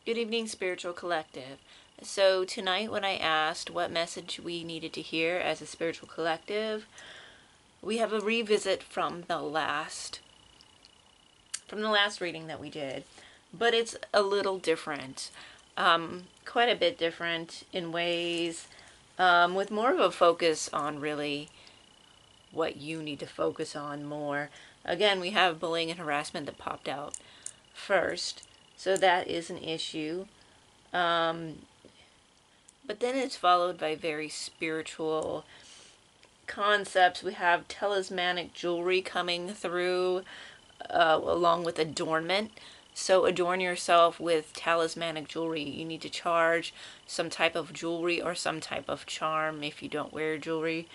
Good evening, Spiritual Collective. So tonight when I asked what message we needed to hear as a spiritual collective, we have a revisit from the last reading that we did, but it's a little different, quite a bit different in ways, with more of a focus on really what you need to focus on more. Again, we have bullying and harassment that popped out first, so that is an issue. But then it's followed by very spiritual concepts. We have talismanic jewelry coming through, along with adornment. So adorn yourself with talismanic jewelry. You need to charge some type of jewelry or some type of charm if you don't wear jewelry.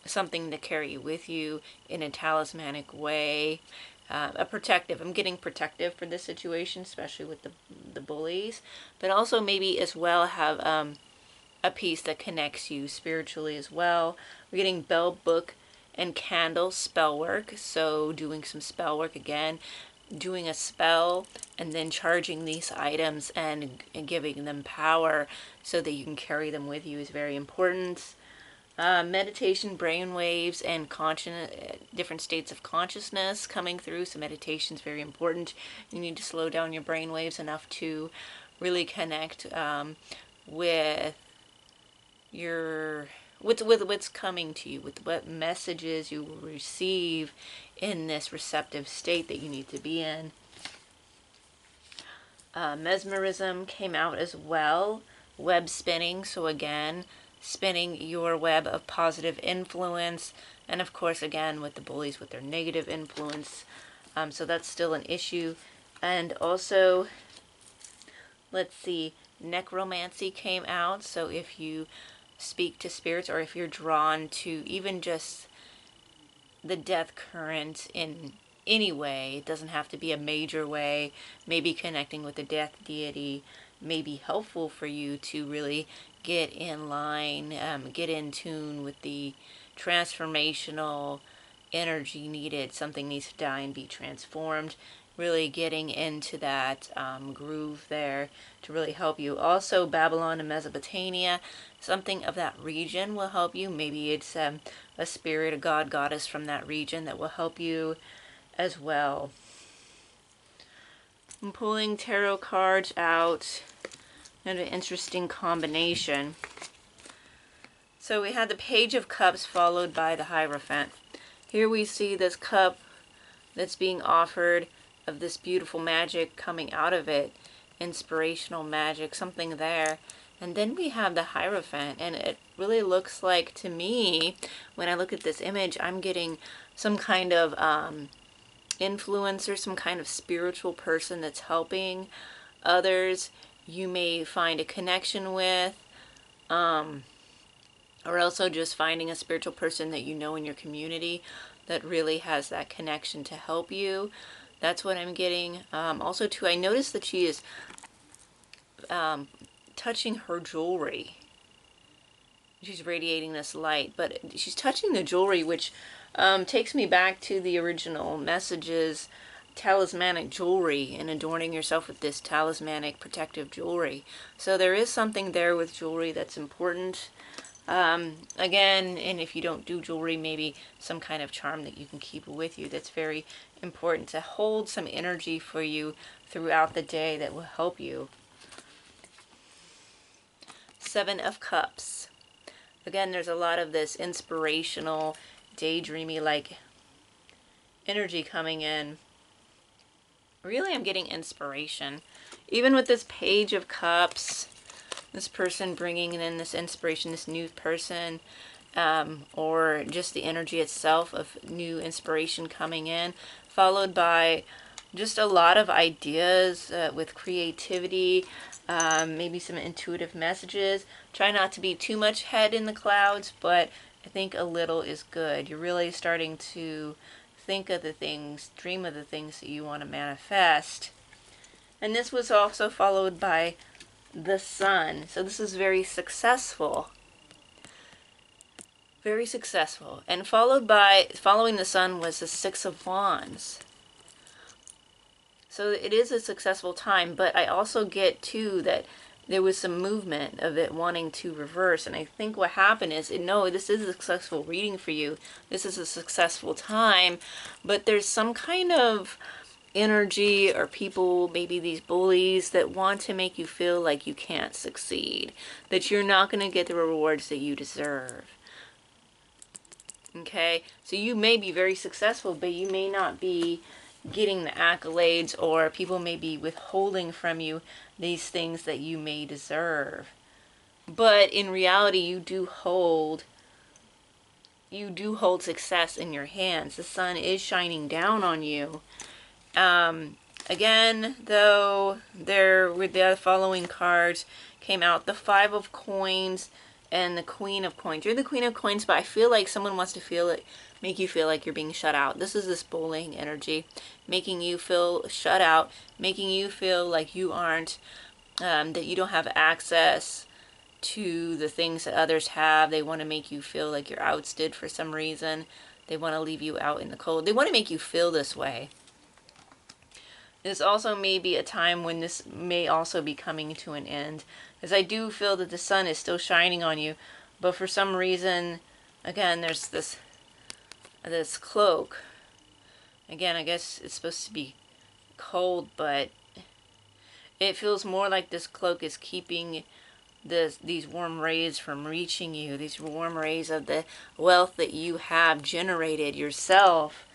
Something to carry with you in a talismanic way. I'm getting protective for this situation, especially with the bullies, but also maybe as well have a piece that connects you spiritually as well. We're getting bell, book, and candle spell work, so doing some spell work again, doing a spell and then charging these items and giving them power so that you can carry them with you is very important. Meditation, brain waves, and different states of consciousness coming through. So meditation is very important. You need to slow down your brain waves enough to really connect with what's coming to you, with what messages you will receive in this receptive state that you need to be in. Mesmerism came out as well. Web spinning. So again, spinning your web of positive influence, and of course again with the bullies with their negative influence, so that's still an issue. And also, let's see, necromancy came out. So if you speak to spirits, or if you're drawn to even just the death current in any way, it doesn't have to be a major way, maybe connecting with the death deity may be helpful for you to really get in line, get in tune with the transformational energy needed. Something needs to die and be transformed. Really getting into that groove there to really help you. Also, Babylon and Mesopotamia, something of that region will help you. Maybe it's a spirit, a god, goddess from that region that will help you as well. I'm pulling tarot cards out. And an interesting combination. So we had the Page of Cups followed by the Hierophant. Here we see this cup that's being offered of this beautiful magic coming out of it. Inspirational magic, something there. And then we have the Hierophant, and it really looks like, to me, when I look at this image, I'm getting some kind of influencer, some kind of spiritual person that's helping others you may find a connection with, or also just finding a spiritual person that you know in your community that really has that connection to help you. That's what I'm getting. Also too, I noticed that she is touching her jewelry. She's radiating this light, but she's touching the jewelry, which takes me back to the original messages, talismanic jewelry, and adorning yourself with this talismanic protective jewelry. So there is something there with jewelry that's important. Again, and if you don't do jewelry, maybe some kind of charm that you can keep with you that's very important to hold some energy for you throughout the day that will help you. Seven of Cups. Again, there's a lot of this inspirational, daydreamy like energy coming in. Really, I'm getting inspiration. Even with this Page of Cups, this person bringing in this inspiration, this new person, or just the energy itself of new inspiration coming in, followed by just a lot of ideas with creativity, maybe some intuitive messages. Try not to be too much head in the clouds, but I think a little is good. You're really starting to think of the things, dream of the things that you want to manifest. And this was also followed by the Sun. So this is very successful. Very successful. And following the Sun was the Six of Wands. So it is a successful time, but I also get too that there was some movement of it wanting to reverse. And I think what happened is, no, this is a successful reading for you. This is a successful time, but there's some kind of energy or people, maybe these bullies, that want to make you feel like you can't succeed, that you're not going to get the rewards that you deserve. Okay, so you may be very successful, but you may not be getting the accolades, or people may be withholding from you these things that you may deserve. But in reality, you do hold success in your hands. The sun is shining down on you. Again, though, there with the following cards came out: the Five of Coins and the Queen of Coins. You're the Queen of Coins, but I feel like someone wants to make you feel like you're being shut out. This is this bullying energy, making you feel shut out, making you feel like you aren't, that you don't have access to the things that others have. They want to make you feel like you're ousted for some reason. They want to leave you out in the cold. They want to make you feel this way. This also may be a time when this may also be coming to an end, because I do feel that the sun is still shining on you, but for some reason, again, there's this cloak. Again, I guess it's supposed to be cold, but it feels more like this cloak is keeping these warm rays from reaching you, these warm rays of the wealth that you have generated yourself.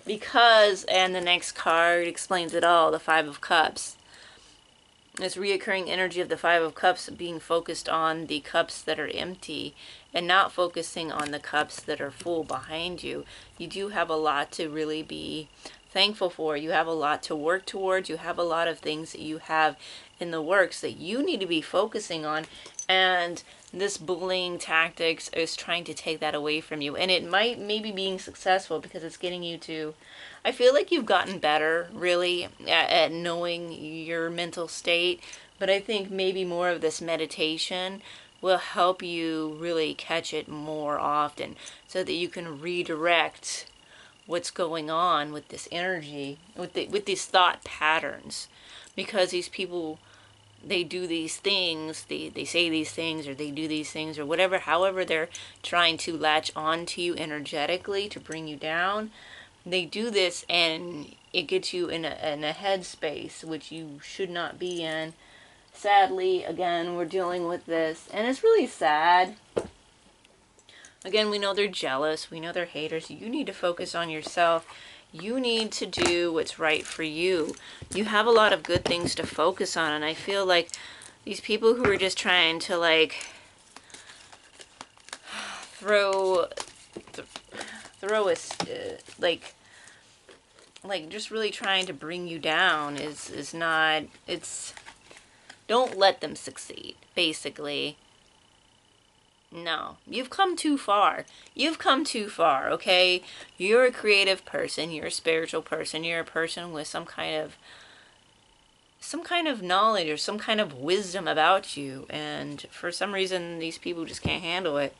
Because, and the next card explains it all, the Five of Cups. This reoccurring energy of the Five of Cups being focused on the cups that are empty and not focusing on the cups that are full behind you. You do have a lot to really be thankful for. You have a lot to work towards. You have a lot of things that you have in the works that you need to be focusing on. And this bullying tactics is trying to take that away from you. And it might maybe being successful because it's getting you to, I feel like you've gotten better really at knowing your mental state. But I think maybe more of this meditation will help you really catch it more often so that you can redirect what's going on with this energy, with these thought patterns. Because these people, they do these things, they say these things, or they do these things, or whatever, however they're trying to latch on to you energetically to bring you down. They do this and it gets you in a headspace which you should not be in. Sadly, again, we're dealing with this, and it's really sad. Again, we know they're jealous, we know they're haters. You need to focus on yourself. You need to do what's right for you. You have a lot of good things to focus on, and I feel like these people who are just trying to like throw us like just really trying to bring you down is not, it's, don't let them succeed, basically. No, you've come too far. You've come too far, okay? You're a creative person. You're a spiritual person. You're a person with some kind of knowledge or some kind of wisdom about you. And for some reason, these people just can't handle it.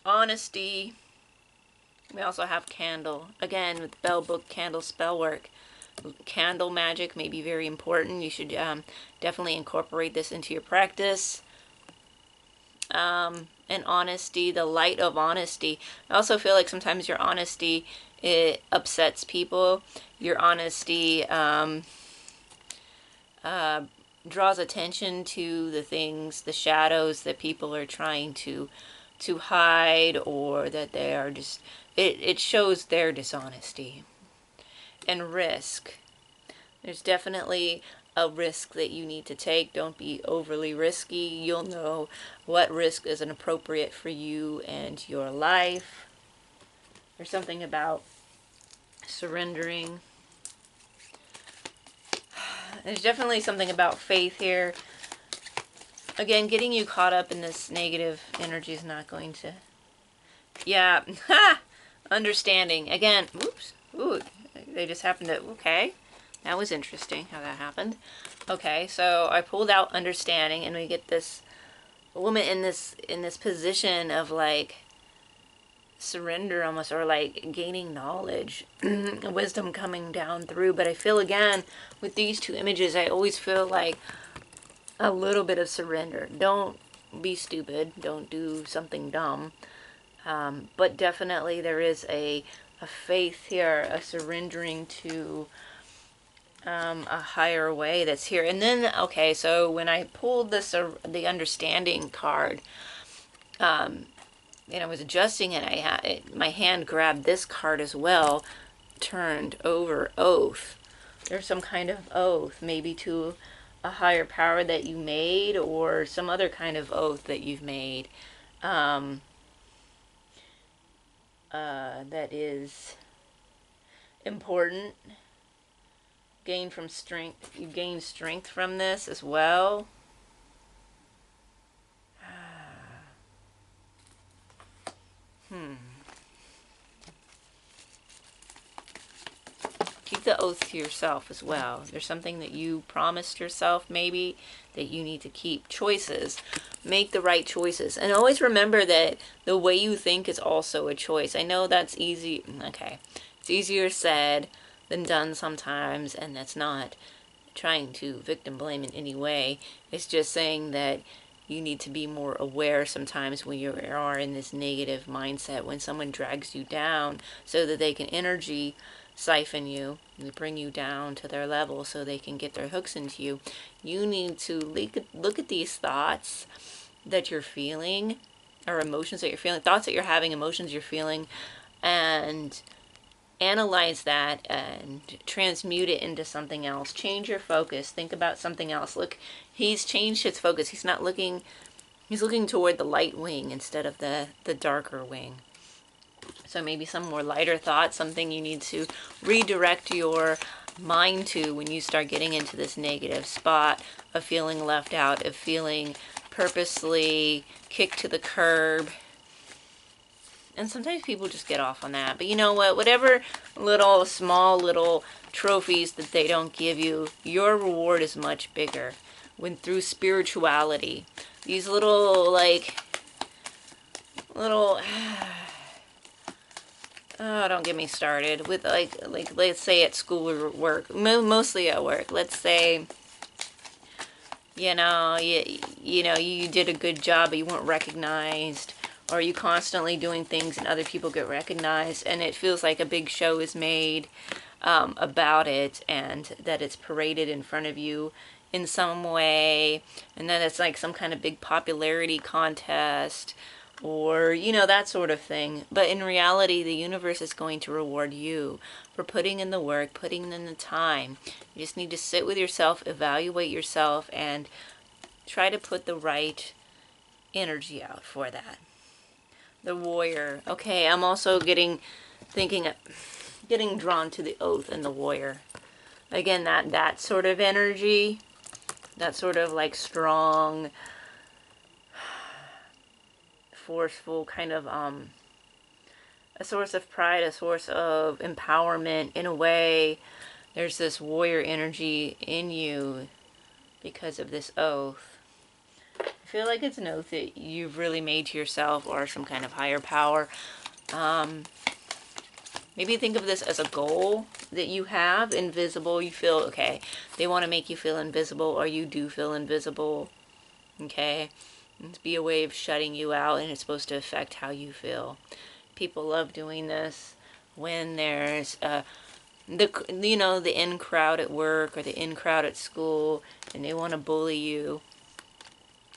Honesty. We also have candle. Again, with Bell Book candle spell work. Candle magic may be very important. You should definitely incorporate this into your practice. And honesty, the light of honesty. I also feel like sometimes your honesty, it upsets people. Your honesty draws attention to the things, the shadows that people are trying to hide, or that they are just, it shows their dishonesty. And risk. There's definitely a risk that you need to take. Don't be overly risky. You'll know what risk is inappropriate for you and your life. There's something about surrendering. There's definitely something about faith here. Again, getting you caught up in this negative energy is not going to... Yeah. Ha! Understanding. Again, oops. Ooh, they just happened to... Okay. That was interesting how that happened. Okay, so I pulled out understanding, and we get this woman in this position of like surrender almost, or like gaining knowledge, wisdom coming down through. But I feel again with these two images, I always feel like a little bit of surrender. Don't be stupid. Don't do something dumb. But definitely there is a faith here, a surrendering to a higher way that's here. And then, okay, so when I pulled this, the understanding card, and I was adjusting it, my hand grabbed this card as well, turned over oath. There's some kind of oath, maybe to a higher power that you made, or some other kind of oath that you've made. That is important. Gain from strength. You gain strength from this as well. Keep the oath to yourself as well. There's something that you promised yourself maybe that you need to keep. Choices. Make the right choices. And always remember that the way you think is also a choice. I know that's easy. Okay. It's easier said than done sometimes, and that's not trying to victim blame in any way. It's just saying that you need to be more aware sometimes when you are in this negative mindset, when someone drags you down so that they can energy siphon you and bring you down to their level so they can get their hooks into you. You need to look at these thoughts that you're feeling, or emotions that you're feeling, thoughts that you're having, emotions you're feeling, and analyze that and transmute it into something else. Change your focus. Think about something else. Look, he's changed his focus. He's not looking, he's looking toward the light wing instead of the darker wing. So maybe some more lighter thoughts, something you need to redirect your mind to when you start getting into this negative spot of feeling left out, of feeling purposely kicked to the curb. And sometimes people just get off on that. But you know what? Whatever small little trophies that they don't give you, your reward is much bigger. When through spirituality, these little oh, don't get me started with like let's say at school or work, mostly at work. Let's say, you know, you did a good job, but you weren't recognized, or you constantly doing things and other people get recognized, and it feels like a big show is made about it, and that it's paraded in front of you in some way, and then it's like some kind of big popularity contest, or, you know, that sort of thing. But in reality, the universe is going to reward you for putting in the work, putting in the time. You just need to sit with yourself, evaluate yourself, and try to put the right energy out for that. The warrior. Okay, I'm also getting drawn to the oath and the warrior. Again, that sort of energy, that sort of like strong, forceful kind of a source of pride, a source of empowerment. In a way, there's this warrior energy in you because of this oath. I feel like it's an oath that you've really made to yourself or some kind of higher power. Maybe think of this as a goal that you have, invisible. You feel, okay, they want to make you feel invisible, or you do feel invisible, okay? It's be a way of shutting you out, and it's supposed to affect how you feel. People love doing this when there's the in crowd at work or the in crowd at school, and they want to bully you.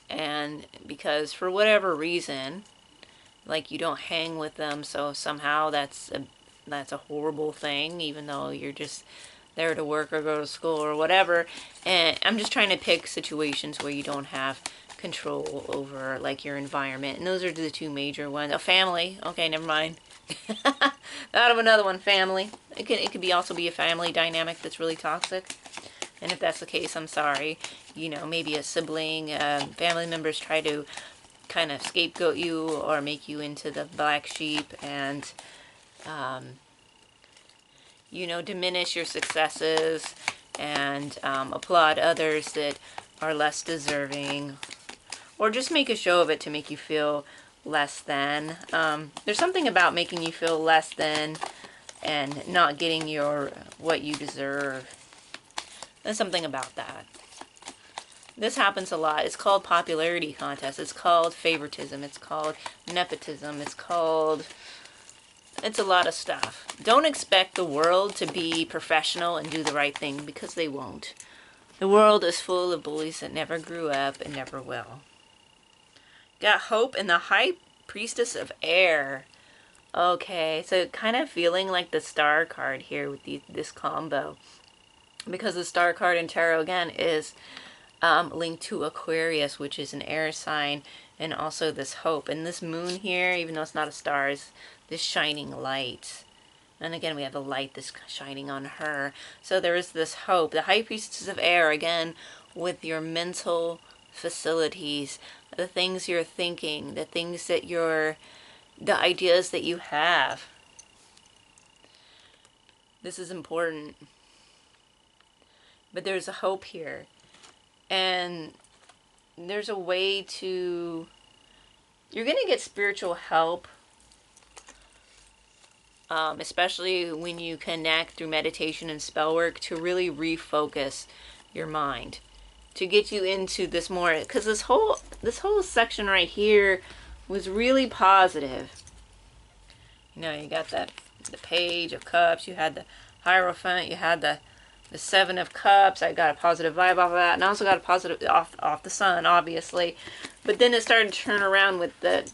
And because for whatever reason, like you don't hang with them, so somehow that's a horrible thing, even though you're just there to work or go to school or whatever. And I'm just trying to pick situations where you don't have control over like your environment, and those are the two major ones. Family. Okay, never mind. Out of another one, family. It could be also be a family dynamic that's really toxic. And if that's the case, I'm sorry. You know, maybe a sibling, family members try to kind of scapegoat you or make you into the black sheep, and diminish your successes and applaud others that are less deserving, or just make a show of it to make you feel less than. There's something about making you feel less than and not getting what you deserve. There's something about that. This happens a lot. It's called popularity contest. It's called favoritism. It's called nepotism. It's a lot of stuff. Don't expect the world to be professional and do the right thing, because they won't. The world is full of bullies that never grew up and never will. Got hope in the High Priestess of Air. Okay, so kind of feeling like the star card here with this combo. Because the star card in tarot, again, is linked to Aquarius, which is an air sign, and also this hope. And this moon here, even though it's not a star, is this shining light. And again, we have the light that's shining on her. So there is this hope. The High Priestess of Air, again, with your mental facilities, the things you're thinking, the things that the ideas that you have. This is important. But there's a hope here. And there's a way to... You're going to get spiritual help. Especially when you connect through meditation and spell work to really refocus your mind. To get you into this more... Because this whole section right here was really positive. You know, you got the Page of Cups, you had the Hierophant, you had the Seven of Cups. I got a positive vibe off of that, and I also got a positive off the Sun, obviously. But then it started to turn around with the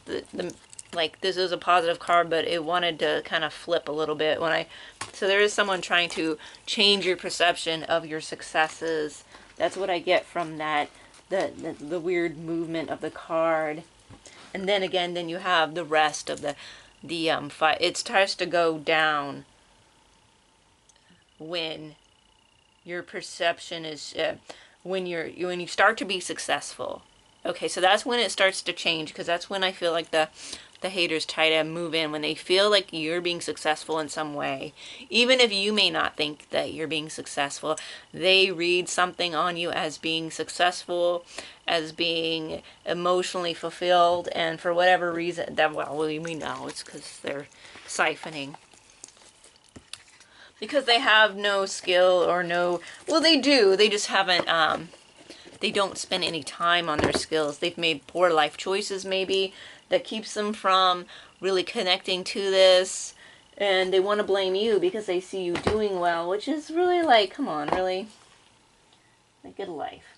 like, this is a positive card, but it wanted to kind of flip a little bit so there is someone trying to change your perception of your successes. That's what I get from that, the weird movement of the card. And then again, then you have the rest of the fight. It starts to go down when your perception is when you start to be successful. Okay, so that's when it starts to change, because that's when I feel like the haters try to move in, when they feel like you're being successful in some way. Even if you may not think that you're being successful, they read something on you as being successful, as being emotionally fulfilled, and for whatever reason, we know it's because they're siphoning. Because they have no skill or no... Well, they do. They just haven't... they don't spend any time on their skills. They've made poor life choices, maybe, that keeps them from really connecting to this. And they want to blame you because they see you doing well, which is really like, come on, really? Like, get a life.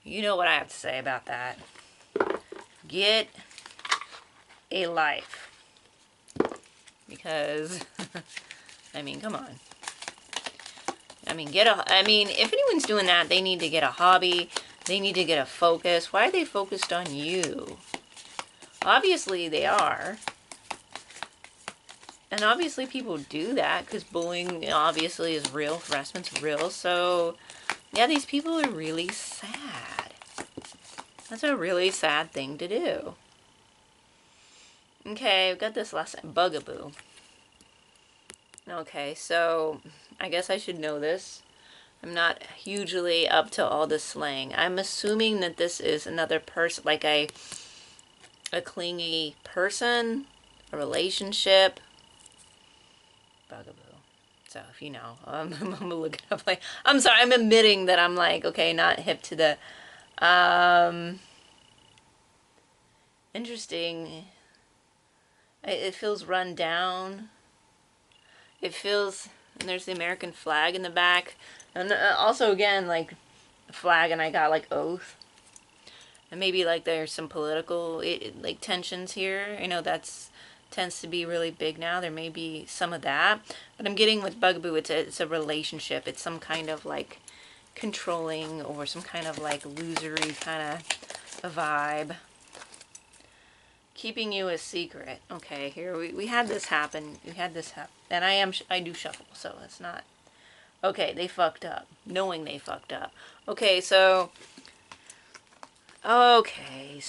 You know what I have to say about that. Get a life. Because... I mean, come on. I mean, if anyone's doing that, they need to get a hobby. They need to get a focus. Why are they focused on you? Obviously, they are. And obviously, people do that because bullying obviously is real. Harassment's real. So, yeah, these people are really sad. That's a really sad thing to do. Okay, I've got this last bugaboo. Okay, so I guess I should know this. I'm not hugely up to all the slang. I'm assuming that this is another person, like a clingy person, a relationship. Bugaboo. So if you know, I'm gonna look it up. Like, I'm sorry, I'm admitting that I'm like, okay, not hip to the. Interesting. It feels run down. It feels, and there's the American flag in the back. And also, again, like, a flag, and I got, like, oath. And maybe, like, there's some political, like, tensions here. You know, tends to be really big now. There may be some of that. But I'm getting with Bugaboo, it's a relationship. It's some kind of, like, controlling or some kind of, like, losery kind of a vibe. Keeping you a secret. Okay, here we had this happen. We had this happen. And I do shuffle, so it's not... Okay, they fucked up. Knowing they fucked up. Okay, so... Okay.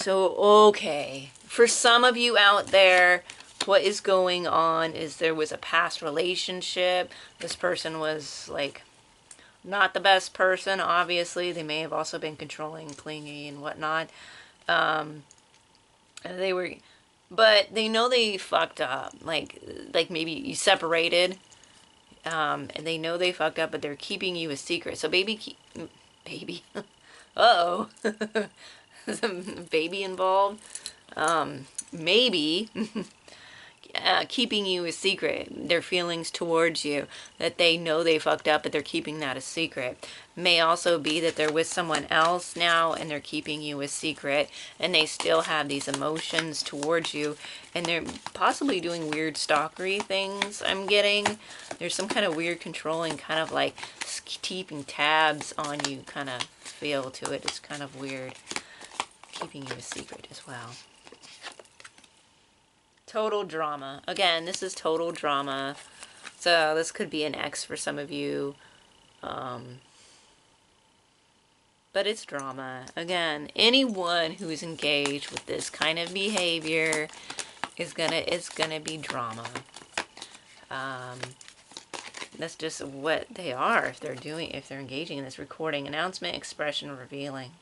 For some of you out there, what is going on is there was a past relationship. This person was, like, not the best person, obviously. They may have also been controlling, clingy, and whatnot. They were, but they know they fucked up. Like maybe you separated, and they know they fucked up, but they're keeping you a secret. So baby, uh-oh, some baby involved. Maybe keeping you a secret, their feelings towards you, that they know they fucked up, but they're keeping that a secret. May also be that they're with someone else now and they're keeping you a secret, and they still have these emotions towards you, and they're possibly doing weird stalkery things. I'm getting there's some kind of weird controlling, kind of like keeping tabs on you kind of feel to it. It's kind of weird, keeping you a secret as well. Total drama. Again, this is total drama. So this could be an ex for some of you. But it's drama. Again, anyone who is engaged with this kind of behavior is gonna be drama. That's just what they are if they're engaging in this recording, announcement, expression, revealing.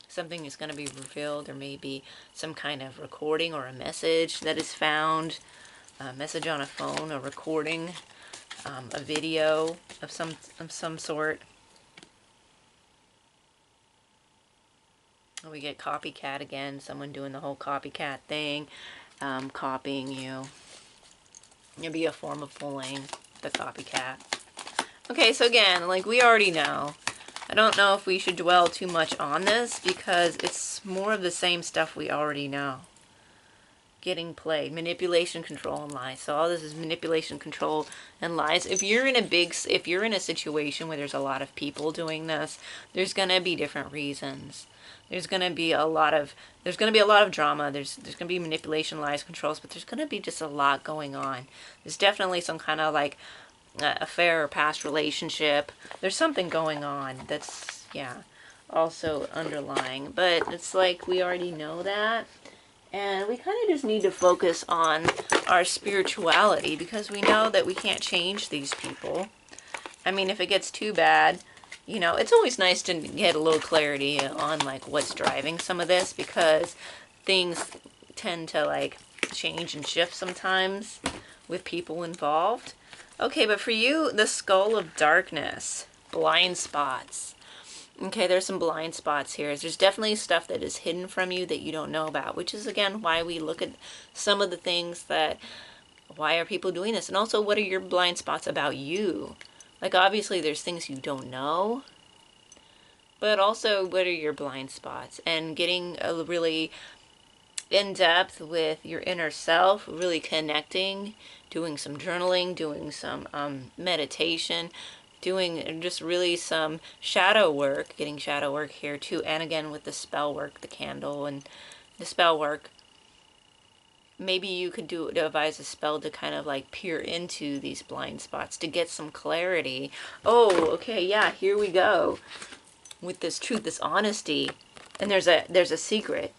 Something is going to be revealed. There may be some kind of recording or a message that is found, a message on a phone, a recording, a video of some sort. We get copycat again, someone doing the whole copycat thing, copying you. It'll be a form of bullying, the copycat. Okay, so again, like we already know, I don't know if we should dwell too much on this because it's more of the same stuff we already know. Getting played, manipulation, control, and lies. So all this is manipulation, control, and lies. If you're in a situation where there's a lot of people doing this, there's gonna be different reasons. There's gonna be a lot of drama. There's gonna be manipulation, lies, controls, but there's gonna be just a lot going on. There's definitely some kind of like affair or past relationship. There's something going on that's, yeah, also underlying. But it's like we already know that. And we kind of just need to focus on our spirituality because we know that we can't change these people. I mean, if it gets too bad, you know, it's always nice to get a little clarity on like what's driving some of this because things tend to like change and shift sometimes with people involved. Okay, but for you, the skull of darkness, blind spots. Okay, there's some blind spots here. There's definitely stuff that is hidden from you that you don't know about, which is, again, why we look at some of the things that, why are people doing this? And also, what are your blind spots about you? Like, obviously, there's things you don't know, but also, what are your blind spots? And getting a really in depth with your inner self, really connecting, doing some journaling, doing some meditation, doing just really some shadow work, getting shadow work here too, and again with the spell work, the candle and the spell work. Maybe you could devise a spell to kind of like peer into these blind spots to get some clarity. Oh, okay, yeah, here we go. With this truth, this honesty. And there's a secret.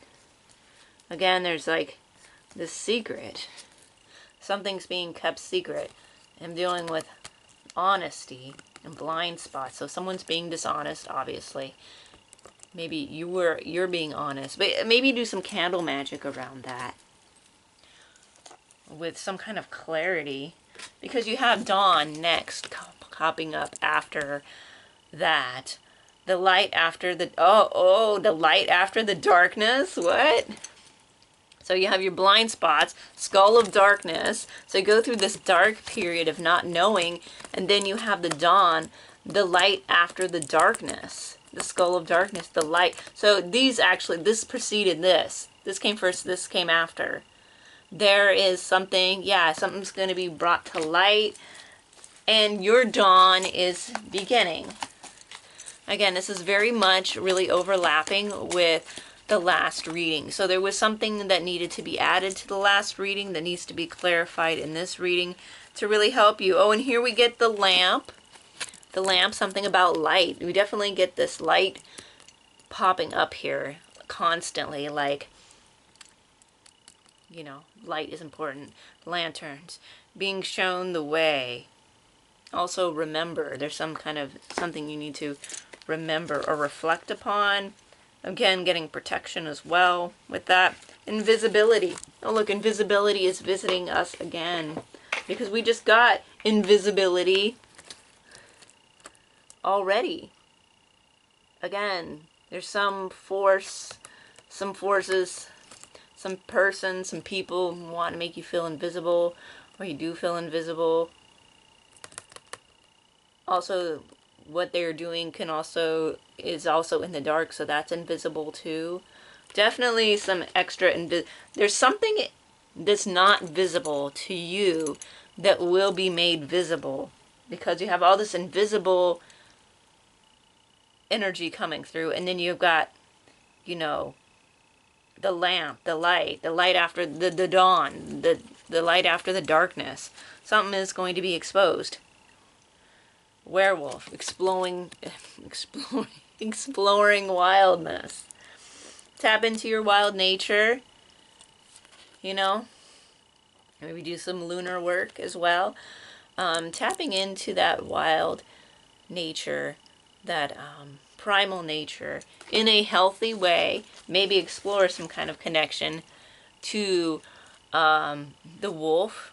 Again, there's like this secret. Something's being kept secret. I'm dealing with honesty and blind spots. So someone's being dishonest, obviously. Maybe you're being honest. But maybe do some candle magic around that. With some kind of clarity. Because you have dawn next popping up after that. The light after the the light after the darkness. What? So you have your blind spots, skull of darkness. So you go through this dark period of not knowing, and then you have the dawn, the light after the darkness. The skull of darkness, the light. So these actually, this preceded this. This came first, this came after. There is something, yeah, something's going to be brought to light, and your dawn is beginning. Again, this is very much really overlapping with the last reading. So there was something that needed to be added to the last reading that needs to be clarified in this reading to really help you. Oh, and here we get the lamp. The lamp, something about light. We definitely get this light popping up here constantly, like, you know, light is important. Lanterns, being shown the way. Also remember, there's some kind of something you need to remember or reflect upon. Again, getting protection as well with that. Invisibility. Oh, look, invisibility is visiting us again. Because we just got invisibility already. Again, there's some force, some forces, some person, some people who want to make you feel invisible, or you do feel invisible. Also, what they're doing is also in the dark, so that's invisible too. Definitely some extra there's something that's not visible to you that will be made visible, because you have all this invisible energy coming through, and then you've got, you know, the lamp, the light after the dawn, the light after the darkness. Something is going to be exposed. Werewolf, exploring wildness. Tap into your wild nature, you know. Maybe do some lunar work as well. Tapping into that wild nature, that primal nature, in a healthy way. Maybe explore some kind of connection to the wolf,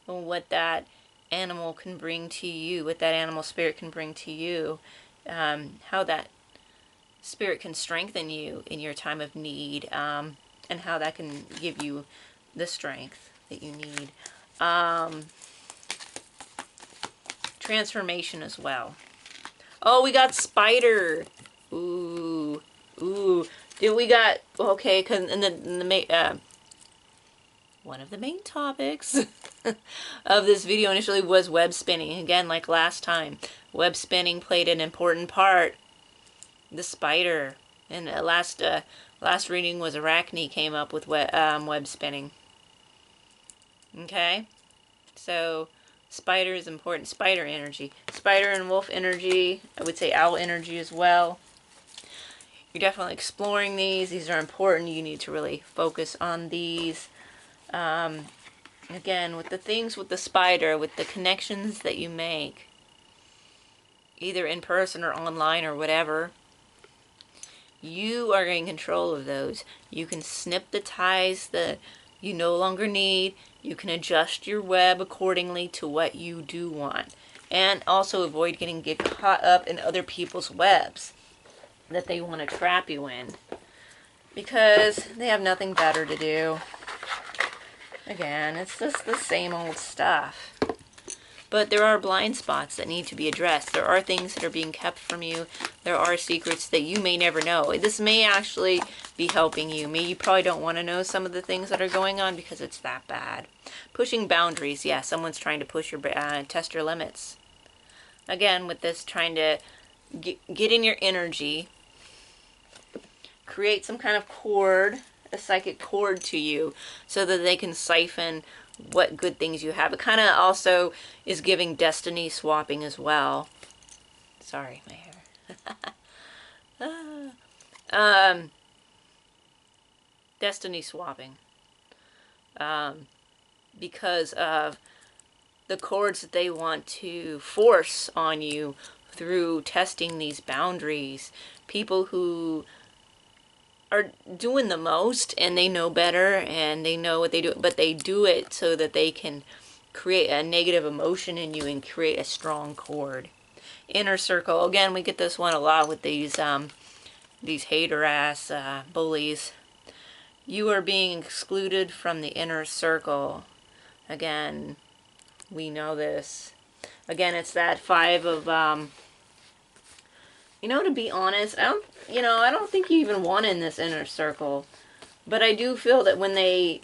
and what that animal can bring to you, what that animal spirit can bring to you, how that spirit can strengthen you in your time of need, and how that can give you the strength that you need. Transformation as well. Oh, we got spider. Ooh, ooh. Did we got, okay? Because one of the main topics of this video initially was web spinning. Again, like last time, web spinning played an important part. The spider, and last reading was Arachne came up with web spinning. Okay, so spider is important. Spider energy, spider and wolf energy. I would say owl energy as well. You're definitely exploring these. These are important. You need to really focus on these. Again, with the things with the spider, with the connections that you make, either in person or online or whatever, you are in control of those. You can snip the ties that you no longer need. You can adjust your web accordingly to what you do want. And also avoid get caught up in other people's webs that they want to trap you in, because they have nothing better to do. Again, it's just the same old stuff. But there are blind spots that need to be addressed. There are things that are being kept from you. There are secrets that you may never know. This may actually be helping you. Maybe you probably don't want to know some of the things that are going on because it's that bad. Pushing boundaries. Yeah, someone's trying to push your test your limits. Again, with this, trying to get in your energy, create some kind of cord, a psychic cord to you, so that they can siphon what good things you have. It kind of also is giving destiny swapping as well. Sorry, my hair. Destiny swapping. Because of the cords that they want to force on you through testing these boundaries. People who are doing the most, and they know better, and they know what they do, but they do it so that they can create a negative emotion in you and create a strong cord. Inner circle. Again, we get this one a lot with these hater ass bullies. You are being excluded from the inner circle. Again, we know this. Again, it's that 5 of to be honest, I don't think you even want in this inner circle. But I do feel that when they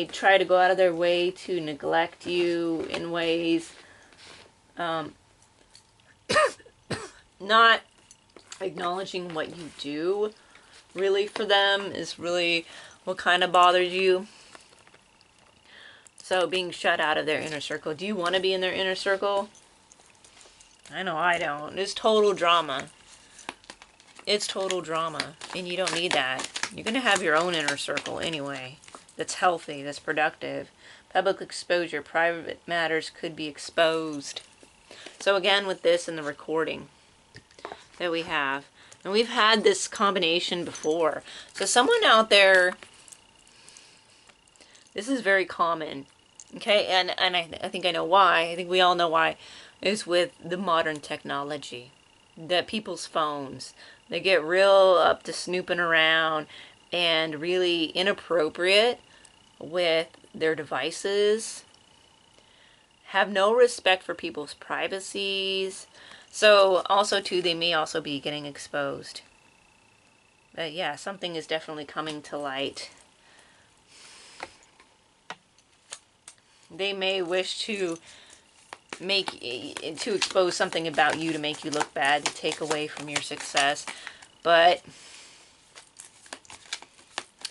try to go out of their way to neglect you in ways, not acknowledging what you do really for them is really what kind of bothers you. So being shut out of their inner circle. Do you want to be in their inner circle? I know I don't. It's total drama. It's total drama. And you don't need that. You're going to have your own inner circle anyway. That's healthy. That's productive. Public exposure. Private matters could be exposed. So again, with this and the recording that we have. And we've had this combination before. So someone out there This is very common. Okay, and I think I know why. I think we all know why. Is with the modern technology. That people's phones, they get real up to snooping around and really inappropriate with their devices, have no respect for people's privacies. So also too, they may also be getting exposed. But yeah, something is definitely coming to light. They may wish to expose something about you to make you look bad, to take away from your success, but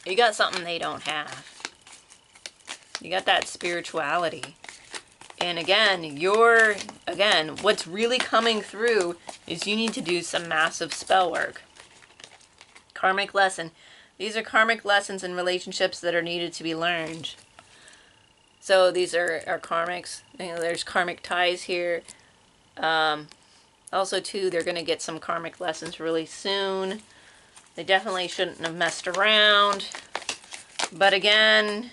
you got something they don't have. You got that spirituality. And again, what's really coming through is you need to do some massive spell work. Karmic lesson. These are karmic lessons in relationships that are needed to be learned. So these are karmics. There's karmic ties here. Also, too, they're going to get some karmic lessons really soon. They definitely shouldn't have messed around. But again,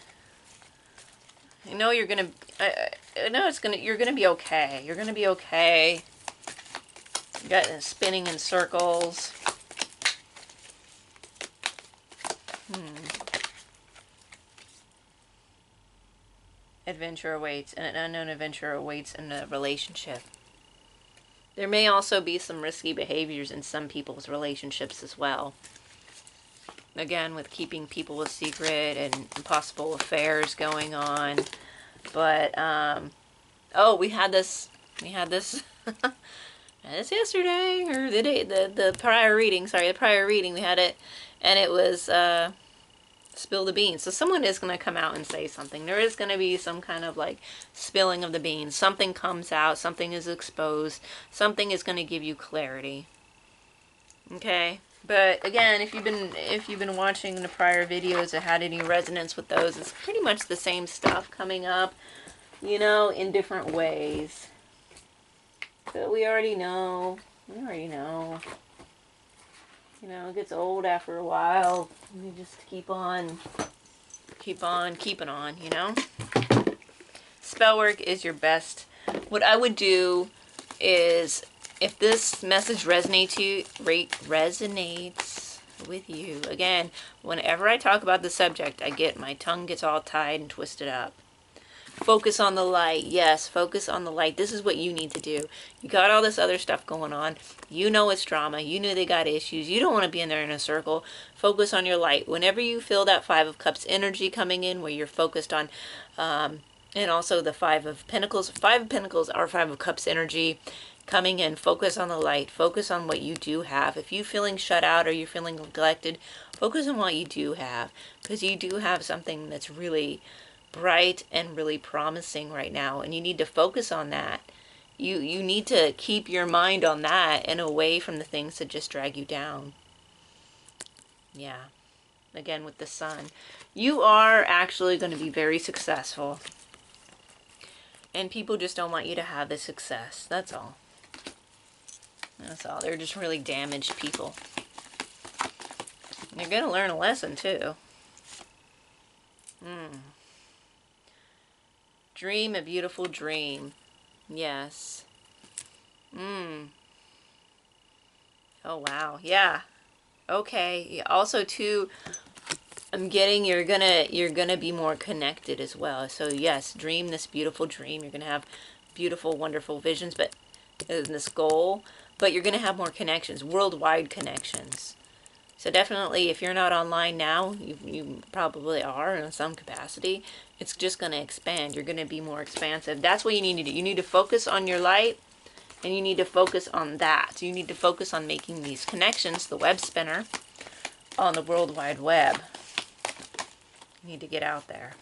I know you're going to... I know you're going to be okay. You're going to be okay. You got spinning in circles. Adventure awaits, and an unknown adventure awaits in a relationship. There may also be some risky behaviors in some people's relationships as well. Again, with keeping people a secret and possible affairs going on. But, oh, we had this this yesterday, or the prior reading, we had it, and it was, spill the beans. So someone is going to come out and say something. There is going to be some kind of like spilling of the beans. Something comes out, something is exposed, something is going to give you clarity. Okay? But again, if you've been watching the prior videos or had any resonance with those, it's pretty much the same stuff coming up, you know, in different ways. But we already know. You know, it gets old after a while. You just keep on keeping on, you know? Spell work is your best. What I would do is, if this message resonates with you, again, whenever I talk about the subject, my tongue gets all tied and twisted up. Focus on the light. Yes, focus on the light. This is what you need to do. You got all this other stuff going on. You know it's drama. You know they got issues. You don't want to be in there in a circle. Focus on your light. Whenever you feel that Five of Cups energy coming in, where you're focused on, and also the Five of Pentacles. Five of Pentacles are Five of Cups energy coming in. Focus on the light. Focus on what you do have. If you're feeling shut out or you're feeling neglected, focus on what you do have. Because you do have something that's really bright and really promising right now, and you need to focus on that. You need to keep your mind on that and away from the things that just drag you down. Yeah. Again, with the Sun, you are actually going to be very successful, and people just don't want you to have the success. That's all. They're just really damaged people. And you're going to learn a lesson too. Dream a beautiful dream. Yes. Oh, wow. Yeah. Okay. Also, too, I'm getting you're gonna be more connected as well. So, yes, dream this beautiful dream. You're going to have beautiful, wonderful visions, but in this goal, but you're going to have more connections, worldwide connections. So definitely, if you're not online now, you probably are in some capacity. It's just going to expand. You're going to be more expansive. That's what you need to do. You need to focus on your light, and you need to focus on that. You need to focus on making these connections, the web spinner, on the World Wide Web. You need to get out there.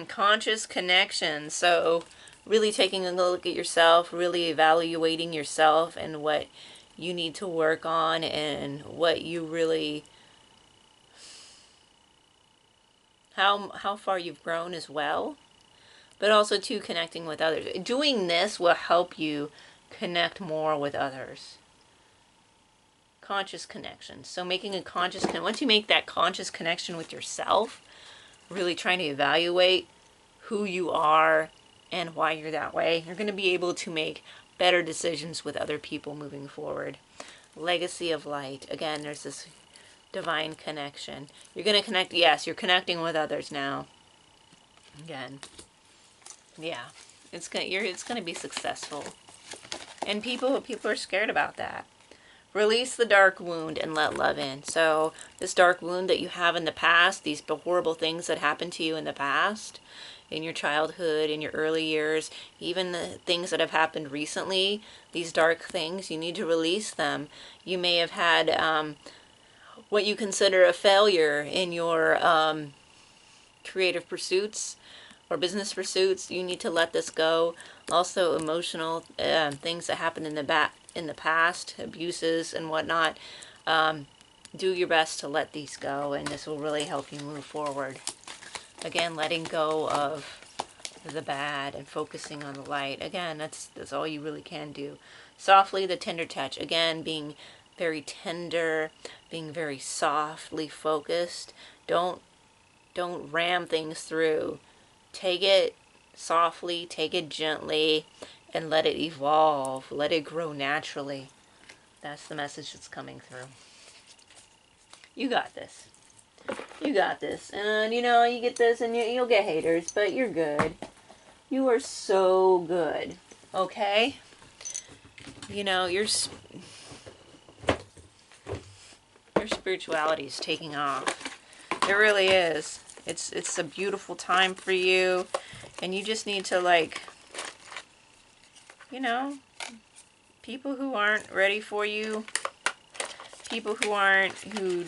Conscious connection. So really taking a look at yourself, really evaluating yourself and what you need to work on, and what you really, how far you've grown as well, but also too connecting with others. Doing this will help you connect more with others. conscious connection. So making a conscious once you make that conscious connection with yourself, really trying to evaluate who you are and why you're that way, you're going to be able to make better decisions with other people moving forward. Legacy of light. Again, there's this divine connection. You're going to connect. Yes, you're connecting with others now. Again, yeah, it's going to be successful. And people are scared about that. Release the dark wound and let love in. So this dark wound that you have in the past, these horrible things that happened to you in the past, in your childhood, in your early years, even the things that have happened recently, these dark things, you need to release them. You may have had what you consider a failure in your creative pursuits or business pursuits. You need to let this go. Also, emotional things that happened in the past, abuses and whatnot. Do your best to let these go, and this will really help you move forward. Again, letting go of the bad and focusing on the light. Again, that's all you really can do. Softly, the tender touch. Again, being very tender, being very softly focused. Don't ram things through. Take it softly, take it gently, and let it evolve. Let it grow naturally. That's the message that's coming through. You got this. You got this. And, you get this and you'll get haters, but you're good. You are so good. Okay? Your spirituality is taking off. It really is. It's a beautiful time for you. And you just need to, people who aren't ready for you, people who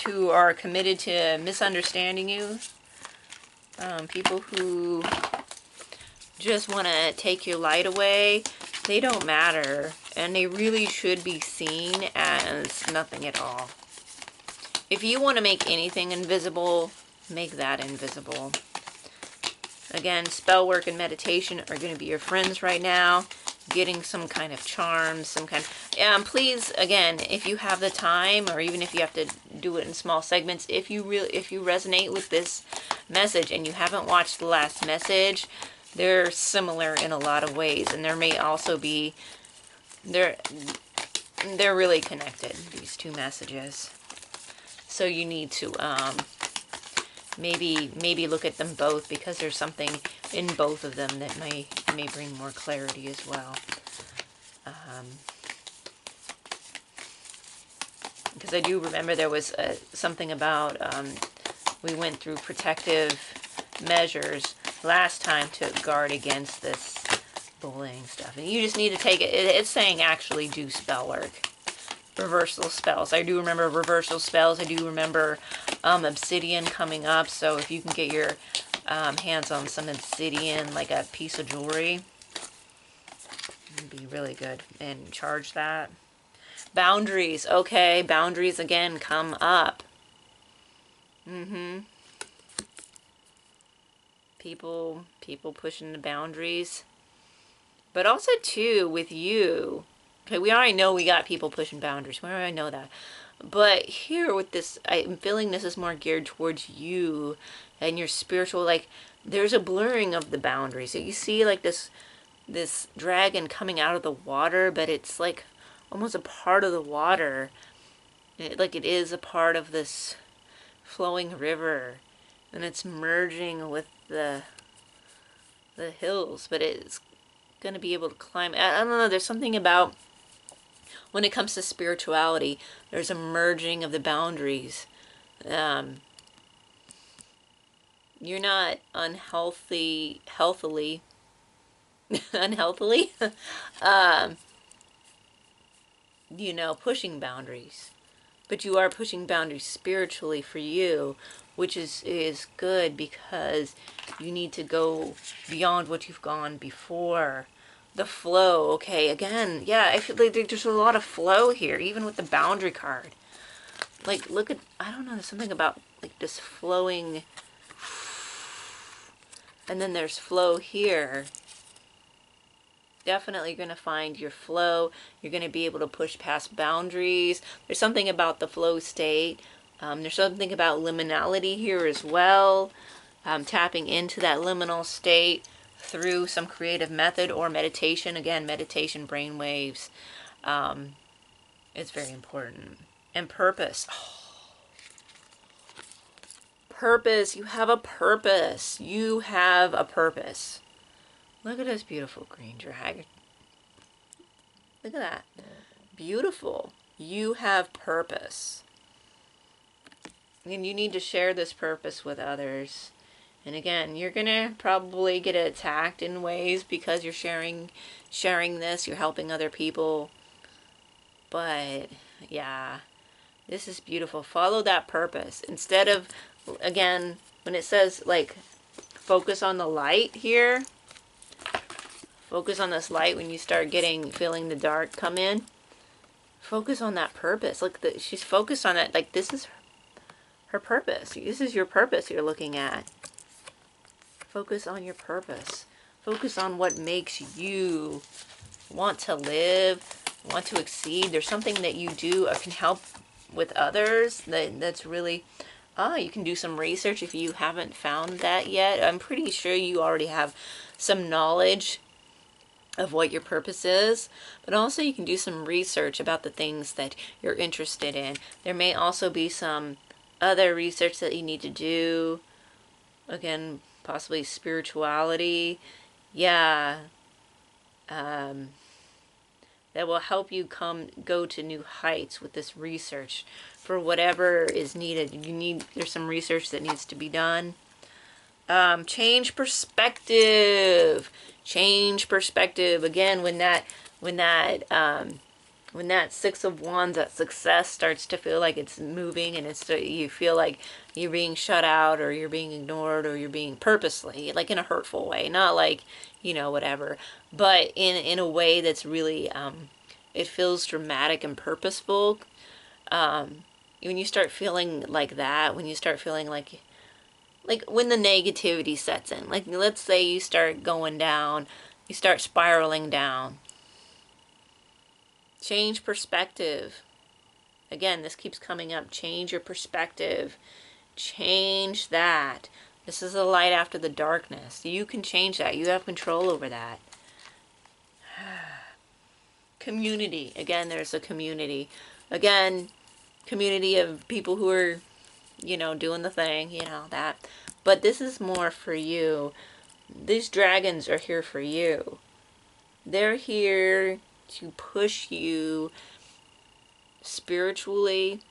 who are committed to misunderstanding you, people who just want to take your light away, they don't matter, and they really should be seen as nothing at all. If you want to make anything invisible, make that invisible. Again, spell work and meditation are going to be your friends right now. Getting some kind of charms, some kind of... please, again, if you have the time, or even if you have to do it in small segments, if you resonate with this message and you haven't watched the last message, they're similar in a lot of ways, and there may also be... They're really connected, these two messages. So you need to maybe look at them both, because there's something in both of them that may bring more clarity as well. Because I do remember there was something about we went through protective measures last time to guard against this bullying stuff, and you just need to take it. It's saying actually do spell work. Reversal spells. I do remember reversal spells. I do remember obsidian coming up. So if you can get your hands on some obsidian, like a piece of jewelry, it'd be really good. And charge that. Boundaries. Okay, boundaries again come up. People pushing the boundaries. But also too with you. Okay, we already know we got people pushing boundaries. We already know that. But here with this, I'm feeling this is more geared towards you and your spiritual, there's a blurring of the boundaries. So you see this dragon coming out of the water, but it's almost a part of the water. It is a part of this flowing river. And it's merging with the hills, but it's going to be able to climb. I don't know, there's something about... When it comes to spirituality, there's a merging of the boundaries. You're not unhealthily, pushing boundaries. But you are pushing boundaries spiritually for you, which is good, because you need to go beyond what you've gone before. The flow, okay, again, yeah, I feel like there's a lot of flow here, even with the boundary card. Look at, I don't know, there's something about, this flowing, and then there's flow here. definitely going to find your flow. You're going to be able to push past boundaries. There's something about the flow state. There's something about liminality here as well. Tapping into that liminal state through some creative method or meditation. Again, meditation, brain waves. It's very important. And purpose. Oh, purpose. You have a purpose. You have a purpose. Look at this beautiful green dragon. Look at that. Beautiful. You have purpose. And you need to share this purpose with others. And again, you're going to probably get attacked in ways because you're sharing this, you're helping other people. But yeah, this is beautiful. Follow that purpose. Instead of, again, when it says like focus on the light here, focus on this light when you start feeling the dark come in. Focus on that purpose. Look, she's focused on it. Like this is her purpose. This is your purpose you're looking at. Focus on your purpose. Focus on what makes you want to live, want to exceed. There's something that you do or can help with others that's really, you can do some research if you haven't found that yet. I'm pretty sure you already have some knowledge of what your purpose is, but also you can do some research about the things that you're interested in. There may also be some other research that you need to do. Again, possibly spirituality. Yeah. That will help you go to new heights with this research for whatever is needed. There's some research that needs to be done. Change perspective. Change perspective. Again, when that Six of Wands, that success starts to feel like it's moving and you feel like you're being shut out or you're being ignored or you're being purposely, like in a hurtful way, not like, whatever, but in a way that's really, it feels dramatic and purposeful. When you start feeling like that, when you start feeling like when the negativity sets in, like let's say you start going down, you start spiraling down. Change perspective. Again, this keeps coming up. Change your perspective. Change that. This is the light after the darkness. You can change that. You have control over that. Community. Again, there's a community. Again, community of people who are, doing the thing, that. But this is more for you. These dragons are here for you. They're here to push you spiritually,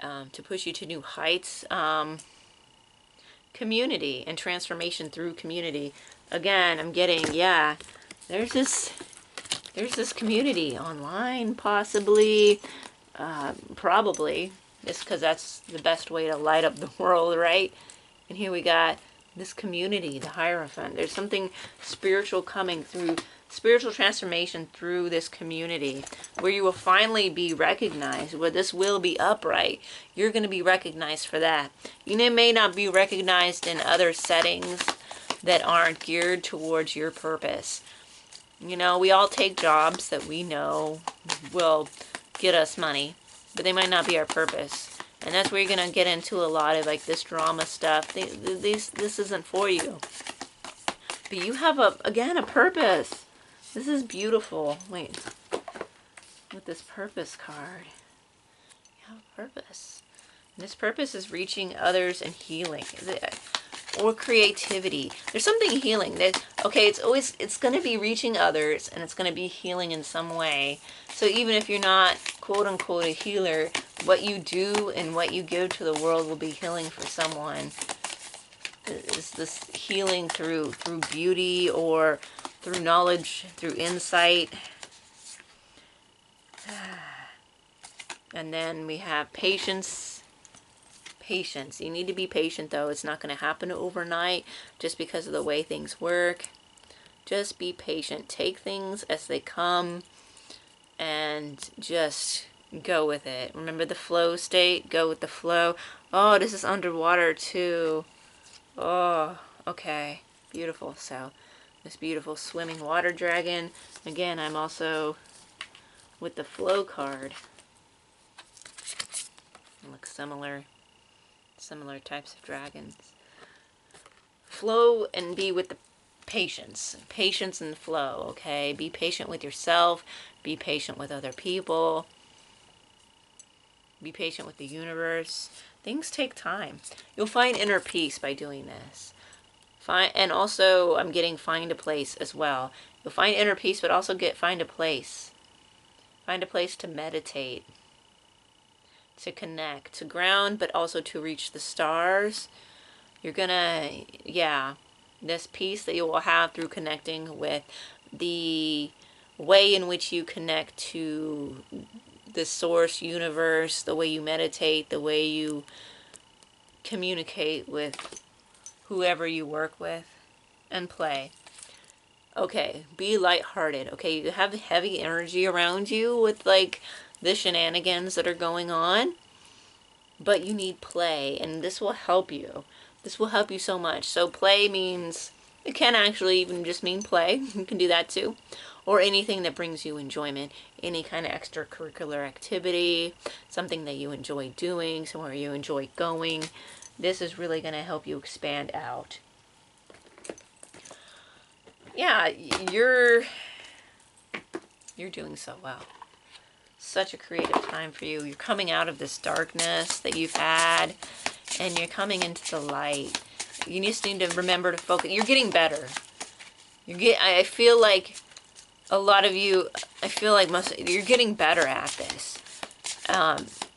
to push you to new heights. Community and transformation through community. Again, I'm getting, there's this community online, possibly, probably, just because that's the best way to light up the world, right? And here we got this community, the Hierophant. There's something spiritual coming through, spiritual transformation through this community, where you will finally be recognized, where this will be upright. You're going to be recognized for that. You may not be recognized in other settings that aren't geared towards your purpose. We all take jobs that we know will get us money, but they might not be our purpose. And that's where you're going to get into a lot of like this drama stuff. This isn't for you. But you have a purpose. This is beautiful. Wait. With this purpose card. You have a purpose. And this purpose is reaching others and healing. Or creativity. There's something healing. It's going to be reaching others and it's going to be healing in some way. So even if you're not quote unquote a healer, what you do and what you give to the world will be healing for someone. Is this healing through beauty or through knowledge, through insight. And then we have patience. Patience. You need to be patient though. It's not going to happen overnight just because of the way things work. Just be patient. Take things as they come and just go with it. Remember the flow state? Go with the flow. Oh, this is underwater too. Oh, okay. Beautiful. So This beautiful swimming water dragon. Again, I'm also with the flow card. Look similar types of dragons. Flow and be with the patience and flow, okay? Be patient with yourself, be patient with other people, be patient with the universe. Things take time. You'll find inner peace by doing this. And also I'm getting find a place as well. You'll find inner peace, but also find a place. Find a place to meditate, to connect, to ground, but also to reach the stars. You're gonna, this peace that you will have through connecting with the way in which you connect to the source universe, the way you meditate, the way you communicate with whoever you work with and play. Okay, be lighthearted. Okay, you have heavy energy around you with like the shenanigans that are going on, but you need play, and this will help you. This will help you so much. So play means, it can actually even just mean play. You can do that too. Or anything that brings you enjoyment. Any kind of extracurricular activity, something that you enjoy doing, somewhere you enjoy going. This is really going to help you expand out. Yeah, you're doing so well. Such a creative time for you. You're coming out of this darkness that you've had, and you're coming into the light. You just need to remember to focus. You're getting better. I feel like a lot of you, you're getting better at this.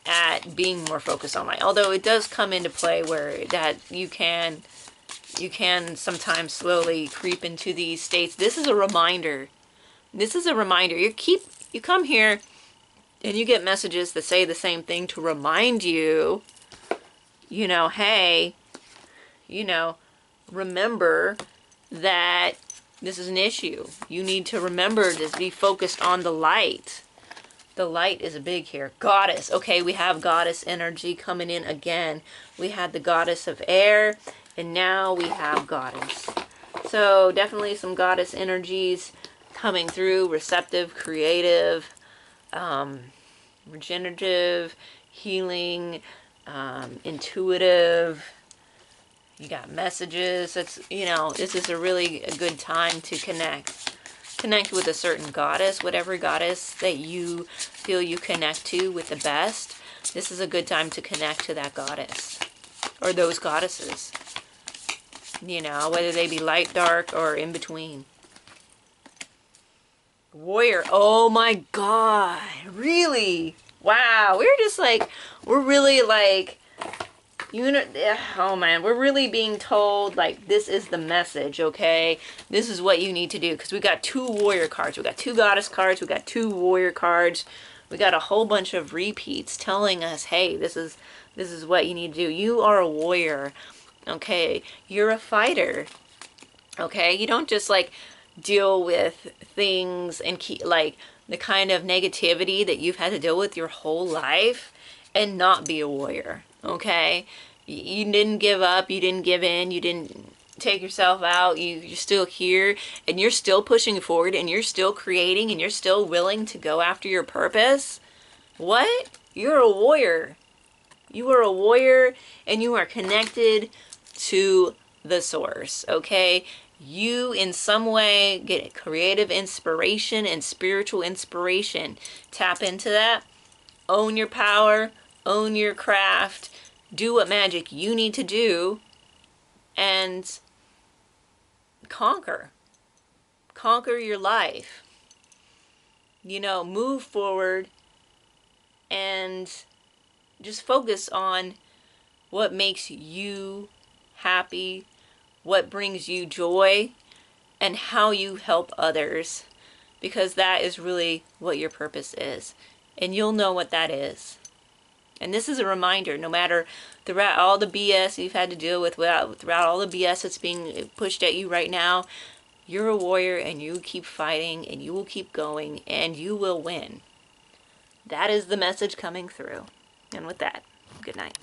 At being more focused on light. Although it does come into play where that you can sometimes slowly creep into these states. This is a reminder. You come here and you get messages that say the same thing to remind you, hey, remember that this is an issue. You need to remember to be focused on the light. The light is big here. Goddess. Okay, we have goddess energy coming in again. We had the goddess of air, and now we have goddess. So definitely some goddess energies coming through. Receptive, creative, regenerative, healing, intuitive. You got messages. This is a really good time to connect with a certain goddess, whatever goddess that you feel you connect to with the best. This is a good time to connect to that goddess or those goddesses, whether they be light, dark, or in between. Warrior. Oh my God, really? Wow, we're really oh man, we're really being told like this is the message, okay? This is what you need to do, because we got 2 warrior cards, we got 2 goddess cards, we got 2 warrior cards, we got a whole bunch of repeats telling us, hey, this is what you need to do. You are a warrior, okay? You're a fighter, okay? You don't just deal with things and the kind of negativity that you've had to deal with your whole life and not be a warrior. Okay, you didn't give up, you didn't give in, you didn't take yourself out, you're still here, and you're still pushing forward, and you're still creating, and you're still willing to go after your purpose. What? You're a warrior. You are a warrior, and you are connected to the source, okay? You in some way get creative inspiration and spiritual inspiration. Tap into that. Own your power. Own your craft. Do what magic you need to do. And conquer. Conquer your life. Move forward. And just focus on what makes you happy, what brings you joy, and how you help others, because that is really what your purpose is, and you'll know what that is. And this is a reminder, no matter throughout all the BS you've had to deal with, throughout all the BS that's being pushed at you right now, you're a warrior, and you keep fighting, and you will keep going, and you will win. That is the message coming through. And with that, good night.